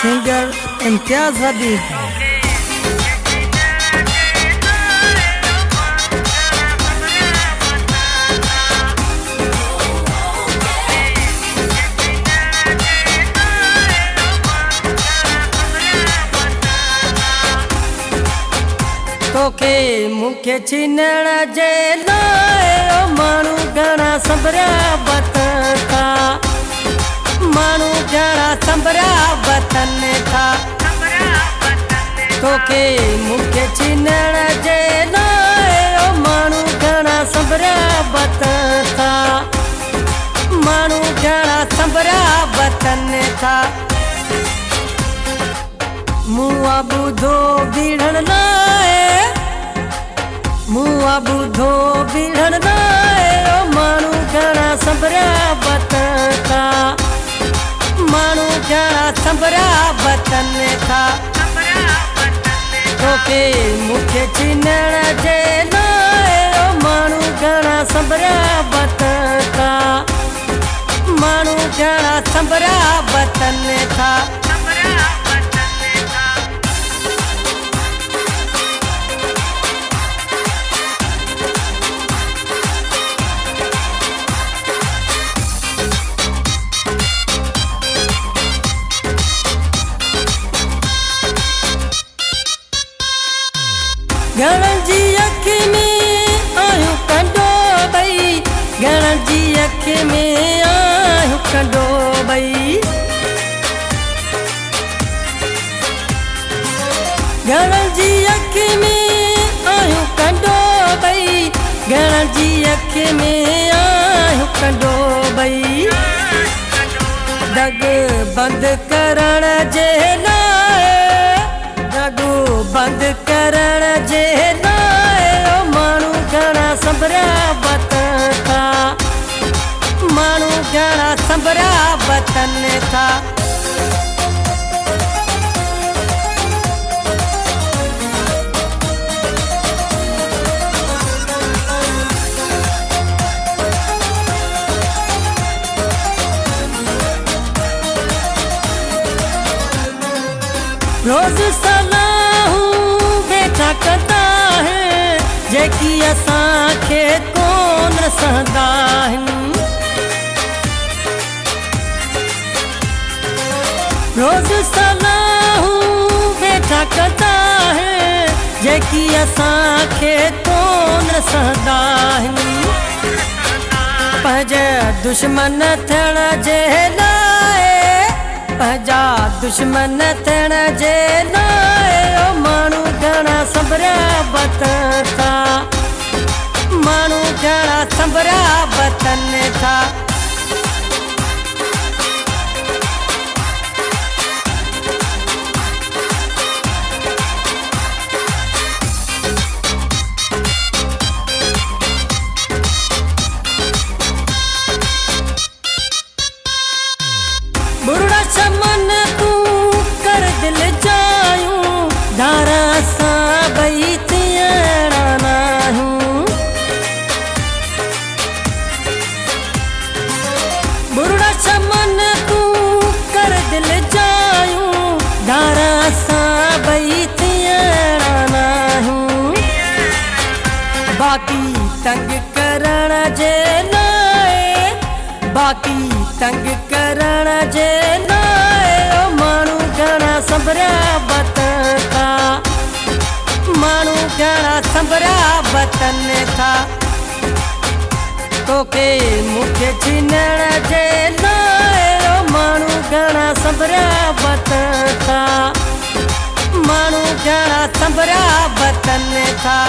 Singer Imtiaz Habib. तोखे मूंखे छीनण जे लाइ माण्हू घणा संभरिया वतन था, माण्हू घणा संभरिया वतन था। तोखे मूंखे छीनण जे लाइ माण्हू घणा संभरिया वतन था, माण्हू घणा संभरिया वतन था। मुआ ॿुधो बीहण लाइ, मुआ ॿुधो बीहण लाइ माण्हू घणा संभरिया वतन था, माण्हू घणा संभरिया वतन था। तोखे मूंखे छीनण जे लाइ माण्हू घणा संभरिया वतन था, माण्हू घणा संभरिया वतन था। घणनि जी अखि में आहियूं कंडो ॿई, घणनि जी अखि में आहियूं कंडो ॿई। घणनि जी अखि में आहियूं कंडो ॿई, घणनि जी अखि में आहियूं कंडो ॿई। दग बंदि करण जे लाइ, दग बंदि करण जे लाइ माण्हू घणा संभरिया वतन था, माण्हू घणा संभरिया वतन था। रोज़ सलाहूं वेठा कंदा आहिनि जेकी असांखे कोन सहंदा आहिनि। रोज़ सलाहूं वेठा कंदा आहिनि जेकी असांखे कोन सहंदा आहिनि। पंहिंजे दुश्मन थियण जे लाइ, पंहिंजा दुश्मन थियण जे लाइ माण्हू घणा संभरिया वतन था, माण्हू घणा संभरिया वतन था। बुरा चमन तूं कर दिल जायूं, धारा सां ॿई थियणा नाहियूं। बुरा चमन तूं कर दिल जायूं, धारा सां ॿई थियणा नाहियूं। बाक़ी तंग करण जे लाइ, बाक़ी तंग करण जे लाइ माण्हू घणा संभरिया वतन था, माण्हू घणा संभरिया वतन था। तोखे मूंखे छीनण जे लाइ माण्हू घणा संभरिया वतन था, माण्हू घणा संभरिया वतन था।